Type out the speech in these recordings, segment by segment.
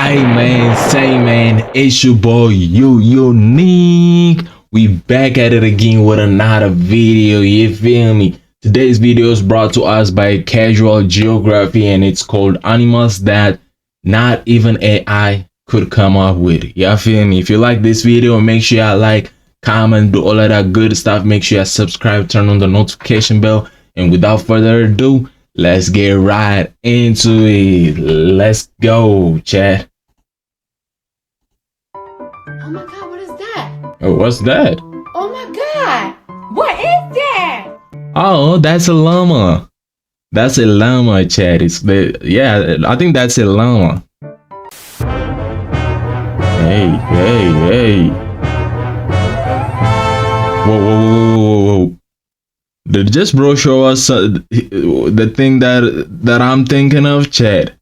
Hey man, say man, it's your boy Unique. We back at it again with another video, you feel me? Today's video is brought to us by Casual Geography and it's called Animals That Not Even AI Could Come Up With. You feel me? If you like this video, make sure you like, comment, do all of that good stuff. Make sure you subscribe, turn on the notification bell, and without further ado, let's get right into it. Let's go, chat. Oh my god, what is that? Oh, what's that? Oh my god! What is that? Oh, that's a llama. That's a llama, chat. I think that's a llama. Hey. Whoa. Did just bro show us the thing that I'm thinking of, chat?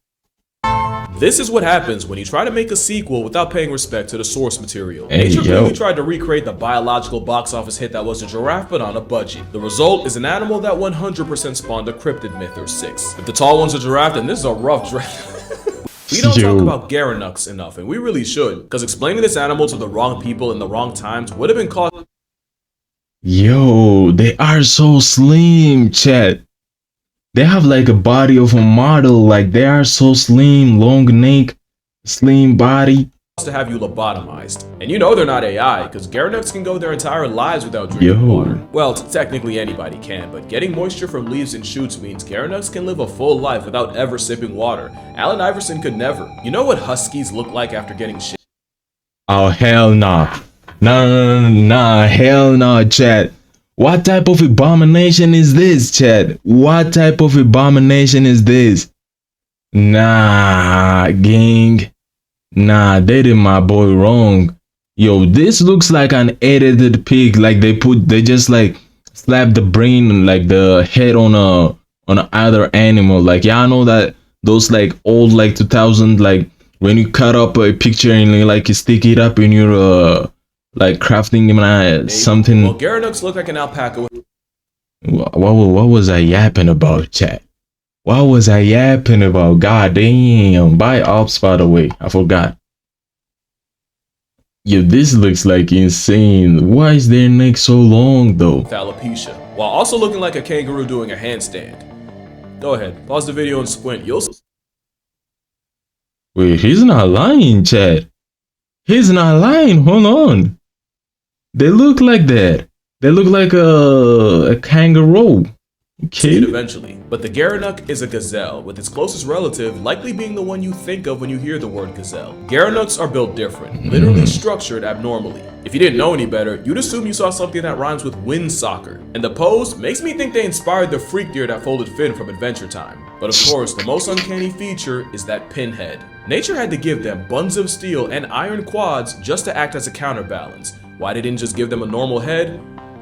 This is what happens when you try to make a sequel without paying respect to the source material. Hey, Nature yo. clearly tried to recreate the biological box office hit that was a giraffe but on a budget. The result is an animal that 100% spawned a cryptid myth or 6. If the tall one's a giraffe, then this is a rough draft. We don't talk about Garanux enough, and we really should, because explaining this animal to the wrong people in the wrong times would have been caught. Yo, they are so slim, chat. They have like a body of a model. Like they are so slim, long neck, slim body. To have you lobotomized. And you know they're not AI, because Garanux can go their entire lives without drinking water. Well, technically anybody can, but getting moisture from leaves and shoots means Garanux can live a full life without ever sipping water. Allen Iverson could never. You know what huskies look like after getting shit? Oh hell nah. Nah, hell no, chat. What type of abomination is this, chat? What type of abomination is this? Nah, gang. Nah, they did my boy wrong. Yo, this looks like an edited pig. Like they just like slapped the brain and like the head on other animal. Like y'all know that those like old like 2000 like when you cut up a picture and like you stick it up in your like crafting something. Well, Garanux looked like an alpaca. What was I yapping about, chat? What was I yapping about? God damn. Buy ops, by the way. I forgot. Yo, this looks like insane. Why is their neck so long though? Alopecia, while also looking like a kangaroo doing a handstand. Go ahead, pause the video and squint. You'll see. Wait, he's not lying, chat. He's not lying. Hold on. They look like that. They look like a kangaroo. See it eventually, but the Garanux is a gazelle, with its closest relative likely being the one you think of when you hear the word gazelle. Garanux are built different, literally structured abnormally. If you didn't know any better, you'd assume you saw something that rhymes with wind soccer. And the pose makes me think they inspired the freak deer that folded Finn from Adventure Time. But of course, the most uncanny feature is that pinhead. Nature had to give them buns of steel and iron quads just to act as a counterbalance. Why they didn't just give them a normal head?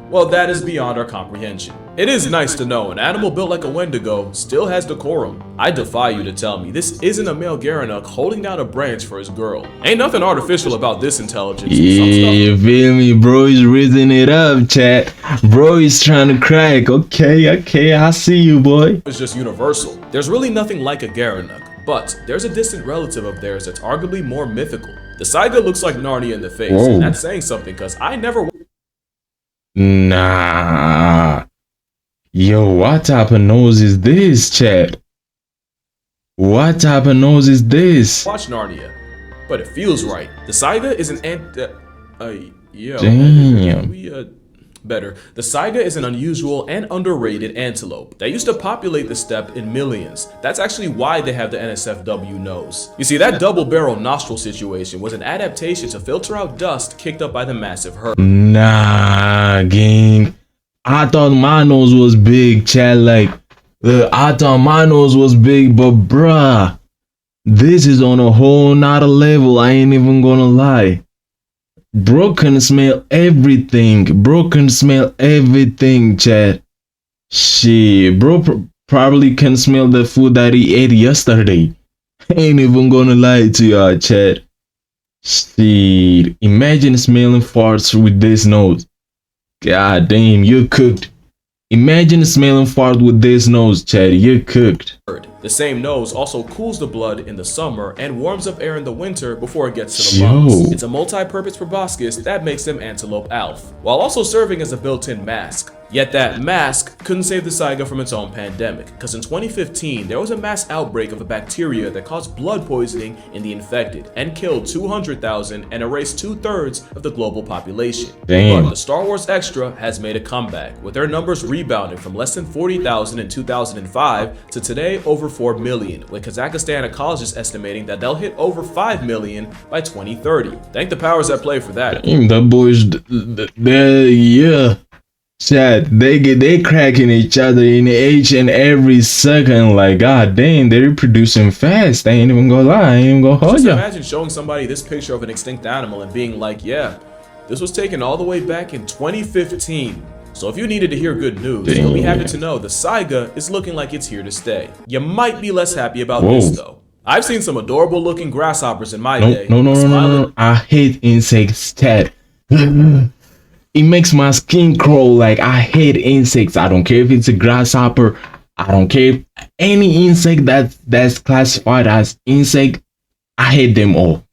Well, that is beyond our comprehension. It is nice to know an animal built like a Wendigo still has decorum. I defy you to tell me this isn't a male Garanux holding down a branch for his girl. Ain't nothing artificial about this intelligence. Yeah, you feel me? Bro is raising it up, chat. Bro is trying to crack. Okay, I see you, boy. It's just universal. There's really nothing like a Garanux, but there's a distant relative of theirs that's arguably more mythical. The Saiga looks like Narnia in the face, and that's saying something because I never... Nah. Yo, what type of nose is this, chat? What type of nose is this? watch Narnia, but it feels right. The Saiga is an Damn. Better. The Saiga is an unusual and underrated antelope that used to populate the steppe in millions. That's actually why they have the NSFW nose. You see, that double barrel nostril situation was an adaptation to filter out dust kicked up by the massive herd. Nah, gang. I thought my nose was big, chat. Like, I thought my nose was big, but bruh, this is on a whole nother level. I ain't even gonna lie. Bro can smell everything. Bro can smell everything, chat. Shit, bro probably can smell the food that he ate yesterday. Ain't even gonna lie to y'all, chat. Shit, imagine smelling farts with this nose. God damn, you're cooked. Imagine smelling fart with this nose, chat. You're cooked. The same nose also cools the blood in the summer and warms up air in the winter before it gets to the Yo. lungs. It's a multi-purpose proboscis that makes him Antelope Alpha, while also serving as a built-in mask. Yet that mask couldn't save the Saiga from its own pandemic, because in 2015 there was a mass outbreak of a bacteria that caused blood poisoning in the infected and killed 200,000 and erased 2/3 of the global population. Damn. But the Star Wars Extra has made a comeback, with their numbers rebounding from less than 40,000 in 2005 to today over 4 million, with Kazakhstan ecologists estimating that they'll hit over 5 million by 2030. Thank the powers that play for that. Damn, the boys, yeah. Chat, they cracking each other in each and every second. Like, god damn, they're reproducing fast. I ain't even gonna lie, I ain't even gonna hold Just ya. imagine showing somebody this picture of an extinct animal and being like, yeah, this was taken all the way back in 2015. So if you needed to hear good news, you'll be happy to know the Saiga is looking like it's here to stay. You might be less happy about this though. I've seen some adorable looking grasshoppers in my day. No. I hate insects, chat. It makes my skin crawl. Like, I hate insects. I don't care if it's a grasshopper. I don't care if any insect that's classified as insect. I hate them all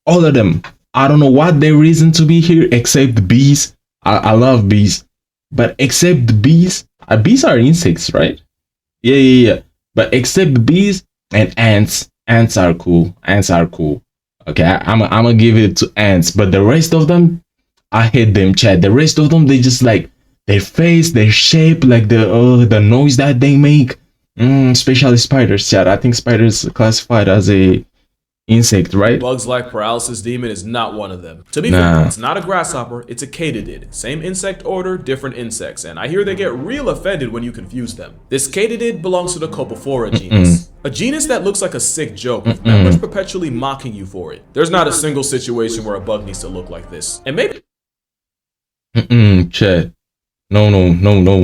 of them. I don't know what their reason to be here, except bees. I love bees, but except the bees. Bees are insects, right? Yeah. But except bees and ants. Ants are cool. Okay, I'm gonna give it to ants, but the rest of them, I hate them, chat. The rest of them, they just like their face, their shape, like the noise that they make. Especially spiders, chat. I think spiders are classified as a insect, right? Bugs like Paralysis Demon is not one of them. To be fair, it's not a grasshopper, it's a katydid. Same insect order, different insects, and I hear they get real offended when you confuse them. This katydid belongs to the Copophora genus. A genus that looks like a sick joke, with members perpetually mocking you for it. There's not a single situation where a bug needs to look like this. And maybe chat. No.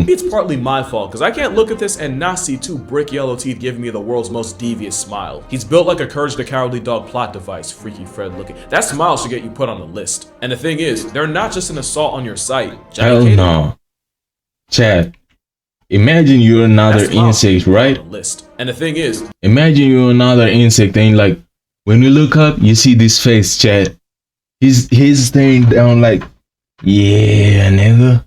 it's partly my fault, because I can't look at this and not see two brick yellow teeth giving me the world's most devious smile. He's built like a Courage the Cowardly Dog plot device, Freaky Fred looking. That smile should get you put on the list. And the thing is, they're not just an assault on your sight. Hell no. Chat. Imagine you're another insect, right? And the thing is, imagine you're another insect and like, when you look up, you see this face, chat. He's staring down like, yeah, nigga.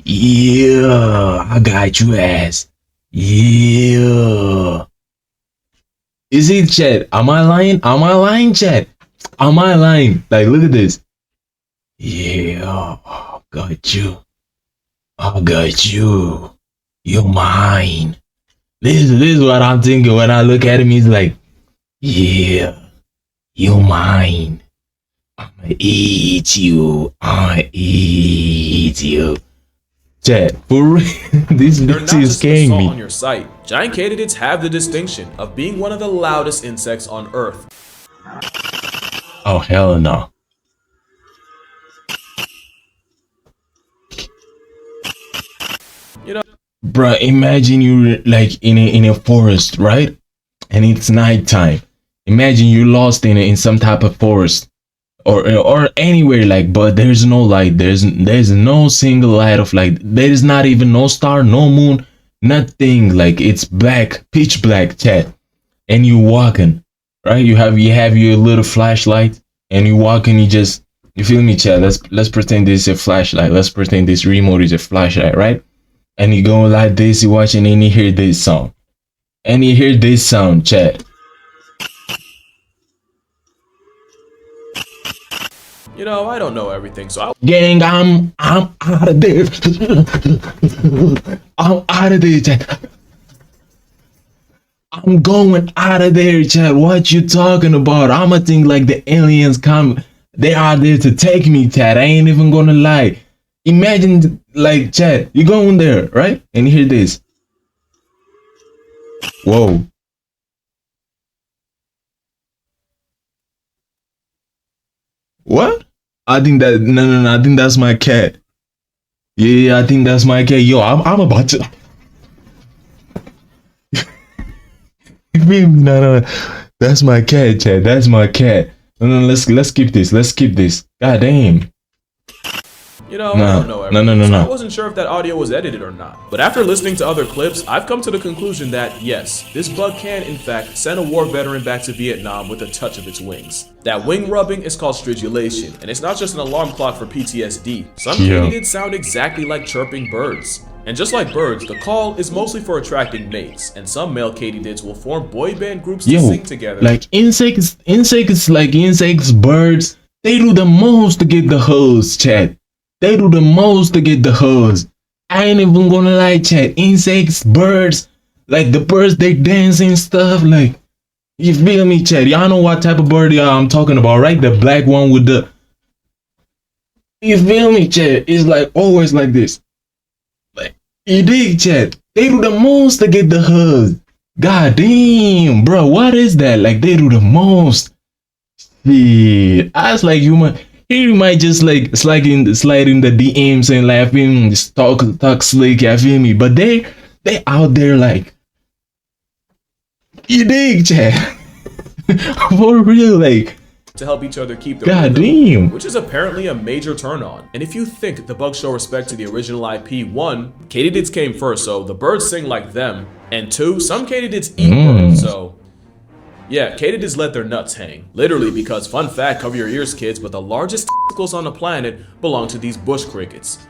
Yeah, I got you ass. Yeah. Is it, chat? Am I lying, chat? Am I lying? Like, look at this. Yeah, I got you. You're mine. This is what I'm thinking when I look at him. He's like, yeah, you're mine. I'ma eat you. Chat, for real, this is scaring me. On your sight. Giant katydids have the distinction of being one of the loudest insects on Earth. Oh hell no. You know, bruh, imagine you're like in a forest, right? And it's nighttime. Imagine you're lost in some type of forest. Or anywhere, like, but there's no light, there's no single light of light, there is not even no star, no moon, nothing. Like, it's black, pitch black, chat. And you walking, right? You have your little flashlight, and you walking. You feel me, chat? Let's pretend this is a flashlight. Let's pretend this remote is a flashlight, right? And you go like this, you watching, and you hear this sound, chat. You know, I don't know everything, so gang, I'm out of there. I'm out of there, chat. I'm going out of there, chat. What you talking about? I'ma think like the aliens come. They are there to take me, chat. I ain't even gonna lie. Imagine, like, chat, you going there, right? And you hear this. Whoa. What? I think that no. I think that's my cat. Yeah, I think that's my cat. Yo, I'm about to. You feel me? No. That's my cat, chat. That's my cat. No. Let's skip this. God damn. You know, No, I don't know no, no, everything, no, so no. I wasn't sure if that audio was edited or not. But after listening to other clips, I've come to the conclusion that, yes, this bug can, in fact, send a war veteran back to Vietnam with a touch of its wings. That wing rubbing is called stridulation, and it's not just an alarm clock for PTSD. Some katydids sound exactly like chirping birds. And just like birds, the call is mostly for attracting mates, and some male katydids will form boy band groups to sing together. Like insects, birds, they do the most to get the hoes, chat. They do the most to get the hoes. I ain't even gonna lie, chat. Insects, birds, like the birds, they dance and stuff. Like, you feel me, chat? Y'all know what type of bird I'm talking about, right? The black one with the. You feel me, chat? It's like always like this. Like, you dig, chat? They do the most to get the hoes. God damn, bro, what is that? Like, they do the most. Shit, I was like, you might just like slide in the DMs and laughing, just talk slick, you feel me? But they out there like, you dig, chat? For real, like, to help each other keep their God rhythm, damn. which is apparently a major turn on. And if you think the bugs show respect to the original IP, 1, katydids came first, so the birds sing like them, and 2, some katydids eat birds, so yeah, katydids let their nuts hang. Literally, because, fun fact, cover your ears kids, but the largest testicles on the planet belong to these bush crickets.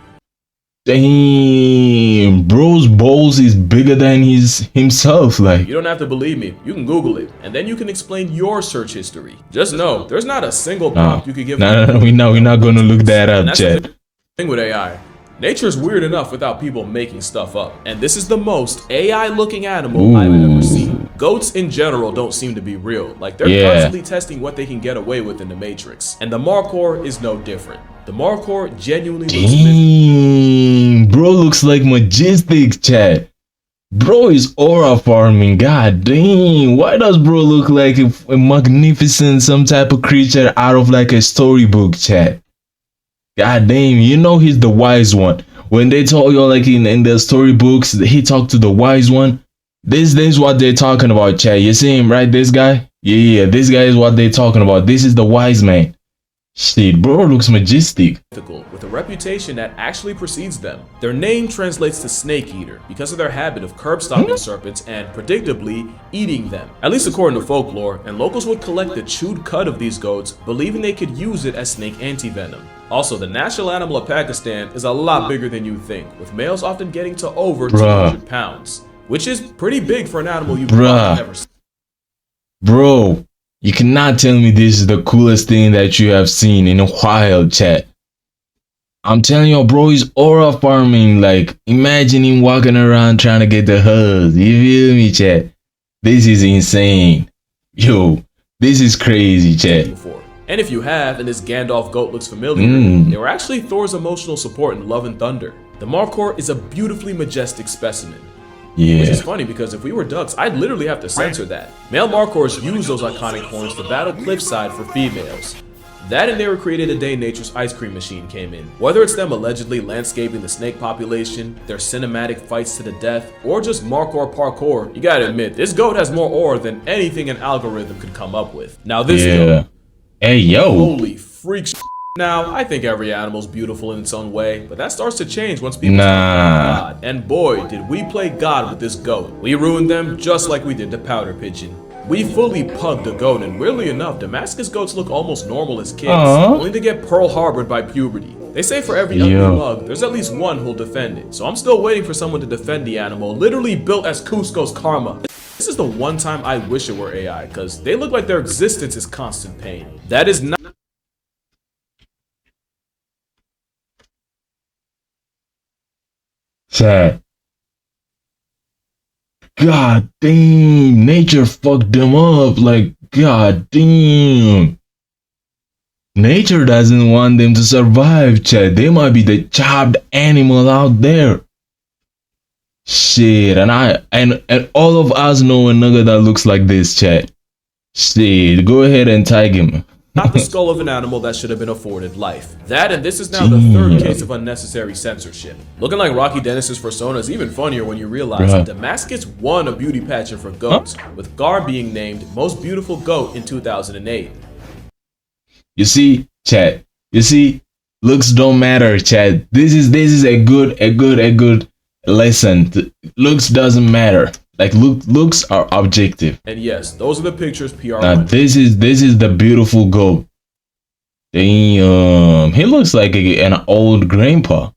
Damn, bro's balls is bigger than himself, like. You don't have to believe me, you can Google it, and then you can explain your search history. Just know, there's not a single prompt you could give. No, we're not gonna look that up, chat. The thing with AI. Nature's weird enough without people making stuff up, and this is the most AI-looking animal I've ever seen. Goats in general don't seem to be real, like they're constantly testing what they can get away with in the Matrix. And the Markhor is no different. The Markhor genuinely looks Damn, bro looks like majestic, chat. Bro is aura farming, god damn. Why does bro look like a magnificent, some type of creature out of like a storybook, chat? God damn, you know he's the wise one. When they told you like in the storybooks, he talked to the wise one. This is what they're talking about, chat. You see him, right? This guy? Yeah, this guy is what they're talking about. This is the wise man. Shit, bro looks majestic. with a reputation that actually precedes them. Their name translates to snake eater because of their habit of curb stomping serpents and, predictably, eating them. At least according to folklore, and locals would collect the chewed cud of these goats, believing they could use it as snake anti-venom. Also, the national animal of Pakistan is a lot bigger than you think, with males often getting to over 200 pounds, which is pretty big for an animal you've probably never seen. Bro, you cannot tell me this is the coolest thing that you have seen in a while, chat. I'm telling you, bro, he's aura farming. Like, imagine him walking around trying to get the hugs. You feel me, chat? This is insane. Yo, this is crazy, chat. And if you have, and this Gandalf goat looks familiar, they were actually Thor's emotional support in Love and Thunder. The Markhor is a beautifully majestic specimen. Yeah. Which is funny because if we were ducks, I'd literally have to censor that. Male Markhors use those iconic horns to battle cliffside for females. That and they were created a day Nature's ice cream machine came in. Whether it's them allegedly landscaping the snake population, their cinematic fights to the death, or just Markhor parkour, you gotta admit, this goat has more aura than anything an algorithm could come up with. Now this goat, hey yo, holy freak. Now, I think every animal's beautiful in its own way, but that starts to change once people start playing God. And boy, did we play God with this goat. We ruined them just like we did the powder pigeon. We fully pugged the goat, and weirdly enough, Damascus goats look almost normal as kids, only to get Pearl Harbored by puberty. They say for every ugly mug, there's at least one who'll defend it. So I'm still waiting for someone to defend the animal, literally built as Cusco's karma. This is the one time I wish it were AI, because they look like their existence is constant pain. That is not chat. God damn, nature fucked them up. Like, god damn. Nature doesn't want them to survive, chat. They might be the chopped animal out there. Shit, and all of us know a nigga that looks like this, chat. Shit, go ahead and tag him. not the skull of an animal that should have been afforded life. That, and this is now the third case of unnecessary censorship. Looking like Rocky Dennis's persona is even funnier when you realize that Damascus won a beauty pageant for goats, with Gar being named Most Beautiful Goat in 2008. You see, chat, you see, Looks don't matter, chat. This is a good lesson. Looks doesn't matter. Like looks are objective. And yes, those are the pictures PR Now went. this is the beautiful goat. Damn, he looks like an old grandpa.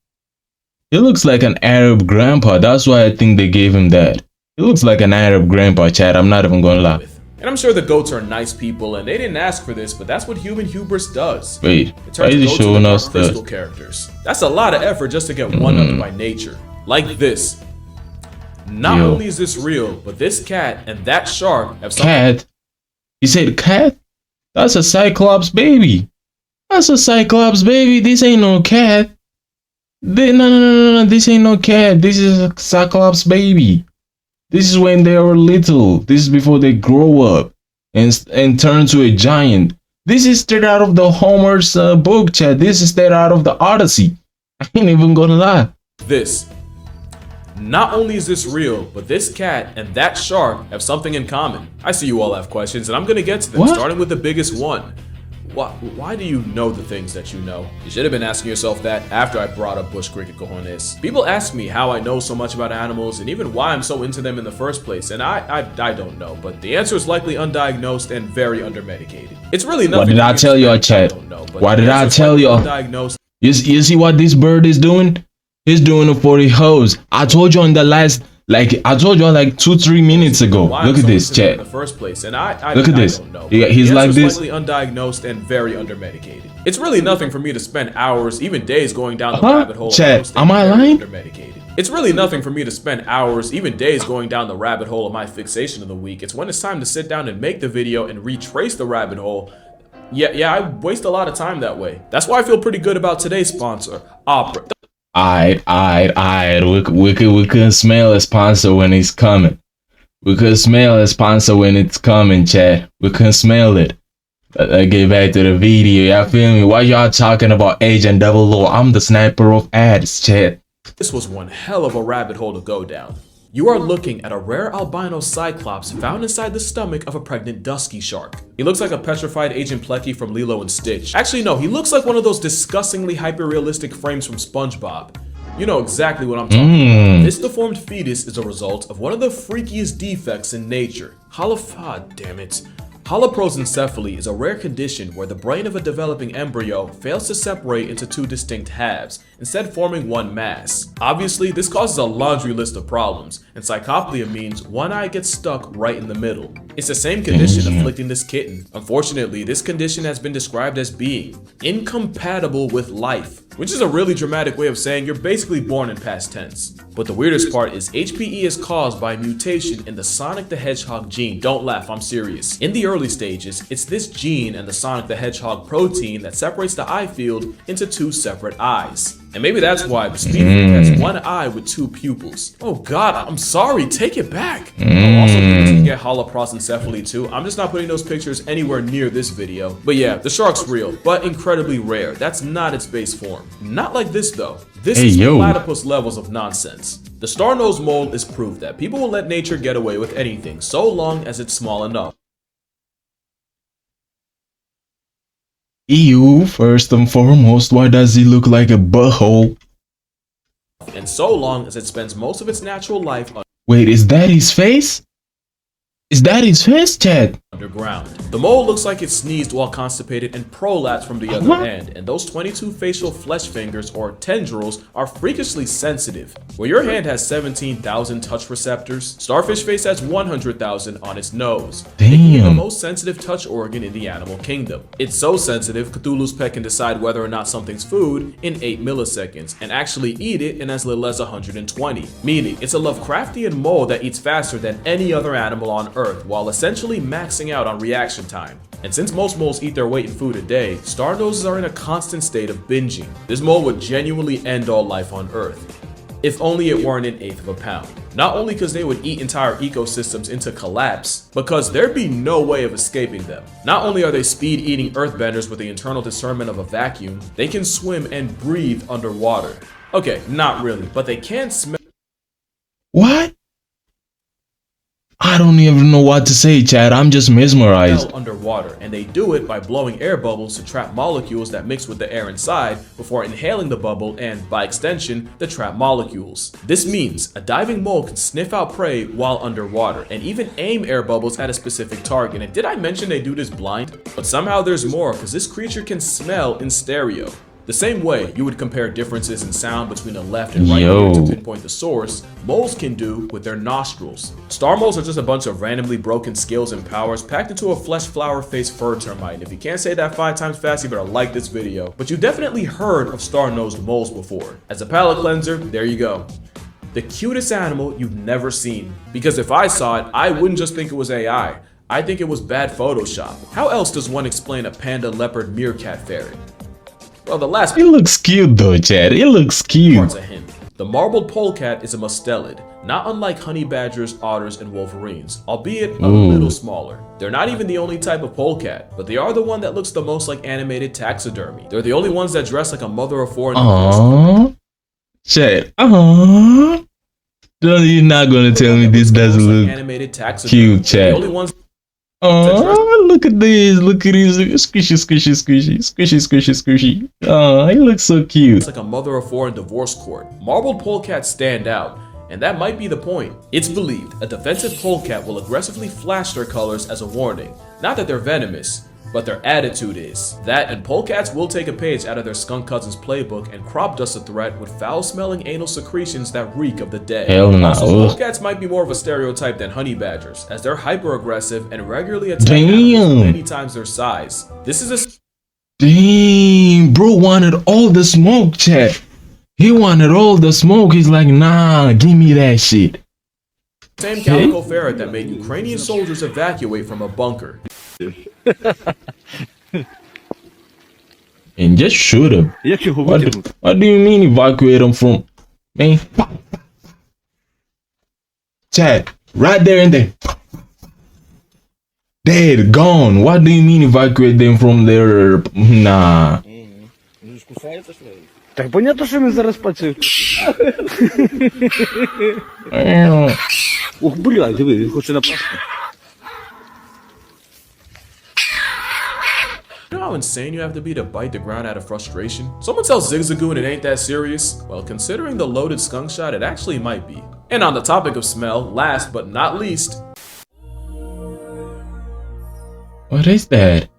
He looks like an Arab grandpa. That's why I think they gave him that. He looks like an Arab grandpa, chat. I'm not even gonna lie. with. And I'm sure the goats are nice people and they didn't ask for this, but that's what human hubris does. Wait, It why turns is he goats showing into us dark physical the? characters. That's a lot of effort just to get one up by nature. Like this. Not Yo. only is this real, but this cat and that shark have something. Cat? You said cat? That's a Cyclops baby. That's a Cyclops baby. This ain't no cat. No. This ain't no cat. This is a Cyclops baby. This is when they were little. This is before they grow up and turn to a giant. This is straight out of the Homer's book, chat. This is straight out of the Odyssey. I ain't even gonna lie. This. Not only is this real, but this cat and that shark have something in common. I see you all have questions, and I'm gonna get to them, What? starting with the biggest one. Why do you know the things that you know? You should have been asking yourself that after I brought up bush cricket cojones. People ask me how I know so much about animals and even why I'm so into them in the first place, and I don't know, but the answer is likely undiagnosed and very undermedicated. It's really nothing. What did I tell y'all, chat? Why did I tell y'all? Undiagnosed. You see what this bird is doing? He's doing it for the hoes. I told you in the last, I told you like 2-3 minutes ago. Why Look I'm at so this, into them in chat. the first place, and I Look at this. don't know. Yeah, he's The like answer is this. likely undiagnosed and very undermedicated. It's really nothing for me to spend hours, even days, going down the Huh? rabbit hole. of Chat, posting am I very lying? Undermedicated. It's really nothing for me to spend hours, even days, going down the rabbit hole of my fixation of the week. It's when it's time to sit down and make the video and retrace the rabbit hole. Yeah, I waste a lot of time that way. That's why I feel pretty good about today's sponsor, Opera. Alright. We can smell a sponsor when it's coming. We can smell a sponsor when it's coming, chat. We can smell it. Let's get back to the video. Y'all feel me? Why y'all talking about Agent 00? I'm the sniper of ads, chat. This was one hell of a rabbit hole to go down. You are looking at a rare albino cyclops found inside the stomach of a pregnant dusky shark. He looks like a petrified Agent Plecky from Lilo and Stitch. Actually, no, he looks like one of those disgustingly hyper-realistic frames from SpongeBob. You know exactly what I'm talking about. This deformed fetus is a result of one of the freakiest defects in nature. Holoprosencephaly is a rare condition where the brain of a developing embryo fails to separate into two distinct halves, instead forming one mass. Obviously, this causes a laundry list of problems, and psychoplia means one eye gets stuck right in the middle. It's the same condition afflicting this kitten. Unfortunately, this condition has been described as being incompatible with life, which is a really dramatic way of saying you're basically born in past tense. But the weirdest part is HPE is caused by a mutation in the Sonic the Hedgehog gene. Don't laugh, I'm serious. In the early stages, it's this gene and the Sonic the Hedgehog protein that separates the eye field into two separate eyes. And maybe that's why the Speed Freak has one eye with two pupils. Oh god, I'm sorry, take it back. Also, you can get holoprosencephaly too. I'm just not putting those pictures anywhere near this video. But yeah, the shark's real, but incredibly rare. That's not its base form. Not like this though. This is platypus levels of nonsense. The star-nosed mole is proof that people will let nature get away with anything so long as it's small enough. Ew, first and foremost, why does he look like a butthole? And so long as it spends most of its natural life Wait, is that his face? Is that his face, chat? underground. The mole looks like it sneezed while constipated and prolapsed from the other end, and those 22 facial flesh fingers or tendrils are freakishly sensitive. Where your hand has 17,000 touch receptors, Starfish Face has 100,000 on its nose, making it the most sensitive touch organ in the animal kingdom. It's so sensitive, Cthulhu's pet can decide whether or not something's food in 8 milliseconds, and actually eat it in as little as 120, meaning it's a Lovecraftian mole that eats faster than any other animal on Earth, while essentially maxing out on reaction time. And since most moles eat their weight in food a day, star noses are in a constant state of binging. This mole would genuinely end all life on Earth, if only it weren't 1/8 of a pound. Not only because they would eat entire ecosystems into collapse, because there'd be no way of escaping them. Not only are they speed-eating earthbenders with the internal discernment of a vacuum, they can swim and breathe underwater. Okay, not really, but they can smell. What? I don't even know what to say, Chad. I'm just mesmerized. Underwater, and they do it by blowing air bubbles to trap molecules that mix with the air inside before inhaling the bubble and, by extension, the trapped molecules. This means a diving mole can sniff out prey while underwater and even aim air bubbles at a specific target. And did I mention they do this blind? But somehow there's more, because this creature can smell in stereo. The same way you would compare differences in sound between the left and right ear to pinpoint the source, moles can do with their nostrils. Star moles are just a bunch of randomly broken skills and powers packed into a flesh flower faced fur termite. And if you can't say that 5 times fast, you better like this video. But you definitely heard of star-nosed moles before. As a palate cleanser, there you go. The cutest animal you've never seen. Because if I saw it, I wouldn't just think it was AI. I think it was bad Photoshop. How else does one explain a panda, leopard, meerkat ferret? Well, the last It looks cute though, Chad. It looks cute. part's a hint. The marbled polecat is a mustelid, not unlike honey badgers, otters, and wolverines, albeit a little smaller. They're not even the only type of polecat, but they are the one that looks the most like animated taxidermy. They're the only ones that dress like a mother of four. Aww. Chad. Aww. You're not gonna tell me this doesn't look animated taxidermy. cute, Chad. The only ones. Oh, look at this. Look at this. Squishy, squishy, squishy. Squishy, squishy, squishy. Oh, he looks so cute. It's like a mother of four in divorce court. Marbled polecats stand out, and that might be the point. It's believed a defensive polecat will aggressively flash their colors as a warning. Not that they're venomous, but their attitude is. That, and polecats will take a page out of their skunk cousin's playbook and crop dust a threat with foul-smelling anal secretions that reek of the dead. Hell no. Also, polecats might be more of a stereotype than honey badgers, as they're hyper-aggressive and regularly attack animals many times their size. This is a Damn, bro wanted all the smoke, Chad. He wanted all the smoke. He's like, nah, give me that shit. same calico ferret that made Ukrainian soldiers evacuate from a bunker. And just shoot him. What do you mean evacuate him from? Man. Chad, right there and there. Dead, gone. What do you mean evacuate them from their... Nah. Так понятно, що він зараз працює. Ух, блядь, диви, він хоче напасти. You know how insane you have to be to bite the ground out of frustration? Someone tells Zigzagoon it ain't that serious? Well, considering the loaded skunk shot, it actually might be. And on the topic of smell, last but not least... What is that?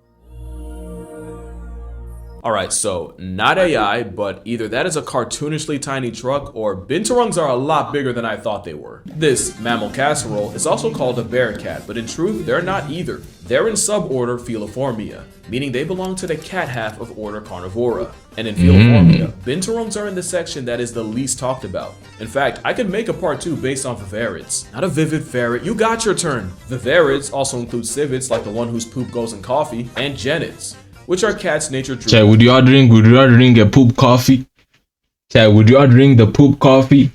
Alright, so not AI, but either that is a cartoonishly tiny truck or binturongs are a lot bigger than I thought they were. This mammal casserole is also called a bear cat, but in truth, they're not either. They're in suborder Feliformia, meaning they belong to the cat half of order Carnivora. And in Feliformia, binturongs are in the section that is the least talked about. In fact, I could make a part 2 based on vivarids. Not a vivid ferret, you got your turn. Vivarids also include civids like the one whose poop goes in coffee, and genids, which are cats' nature drew. Chad, would you all drink a poop coffee? Chad, would you all drink the poop coffee?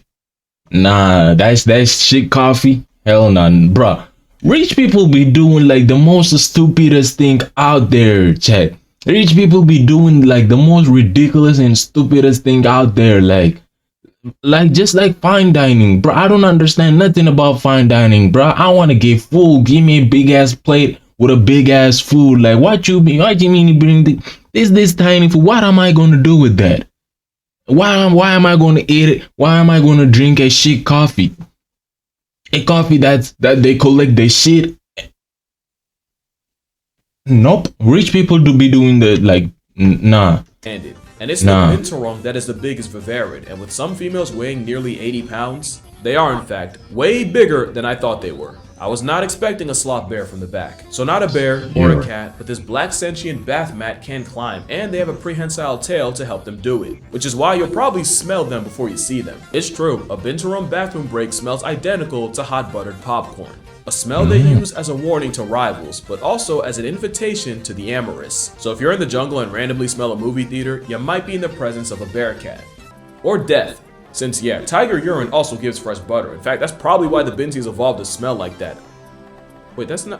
Nah, that's shit coffee. Hell nah, bruh. Rich people be doing like the most stupidest thing out there, Chad. Rich people be doing like the most ridiculous and stupidest thing out there, like just like fine dining, bro. I don't understand nothing about fine dining, bro. I want to get full. Give me a big ass plate with a big ass food. Like what you mean you bring this tiny food? What am I gonna do with that? Why am I gonna eat it? Why am I gonna drink a shit coffee? A coffee that they collect the shit. Nope. Rich people do be doing the like nah. And it's the binturong that is the biggest vivarid, and with some females weighing nearly 80 pounds, they are in fact way bigger than I thought they were. I was not expecting a sloth bear from the back. So not a bear or a cat, but this black sentient bath mat can climb, and they have a prehensile tail to help them do it, which is why you'll probably smell them before you see them. It's true, a binturong bathroom break smells identical to hot buttered popcorn. A smell they use as a warning to rivals, but also as an invitation to the amorous. So if you're in the jungle and randomly smell a movie theater, you might be in the presence of a bear cat. Or death. Since, yeah, tiger urine also gives fresh butter. In fact, that's probably why the binsies evolved to smell like that. Wait, that's not...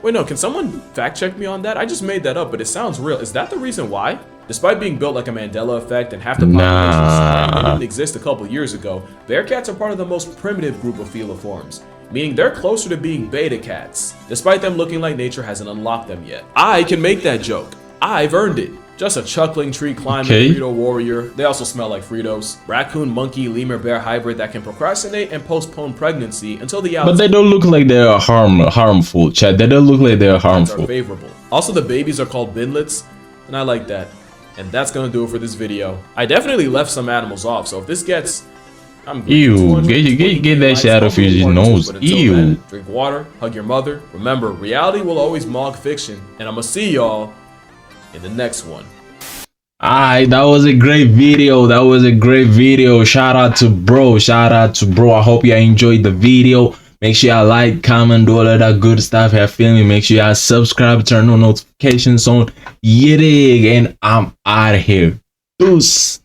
Wait, no, can someone fact check me on that? I just made that up, but it sounds real. Is that the reason why? Despite being built like a Mandela effect and half the population didn't exist a couple years ago, bearcats are part of the most primitive group of feliforms. meaning they're closer to being beta cats, despite them looking like nature hasn't unlocked them yet. I can make that joke. I've earned it. Just a chuckling tree climbing Frito warrior. They also smell like Fritos. Raccoon, monkey, lemur, bear hybrid that can procrastinate and postpone pregnancy until the But they don't look like they're harmful, Chad. They don't look like they're harmful. Are favorable. Also, the babies are called binlets, and I like that. And that's gonna do it for this video. I definitely left some animals off, so if this gets... Ew, get that shit out of your nose. Ew. Then, drink water, hug your mother. Remember, reality will always mock fiction, and I'ma see y'all in the next one. Alright, that was a great video. Shout out to bro. I hope you enjoyed the video. Make sure y'all like, comment, do all of that good stuff. Have feeling. Make sure y'all subscribe, turn on notifications on. Yeah, and I'm out of here. Deuce.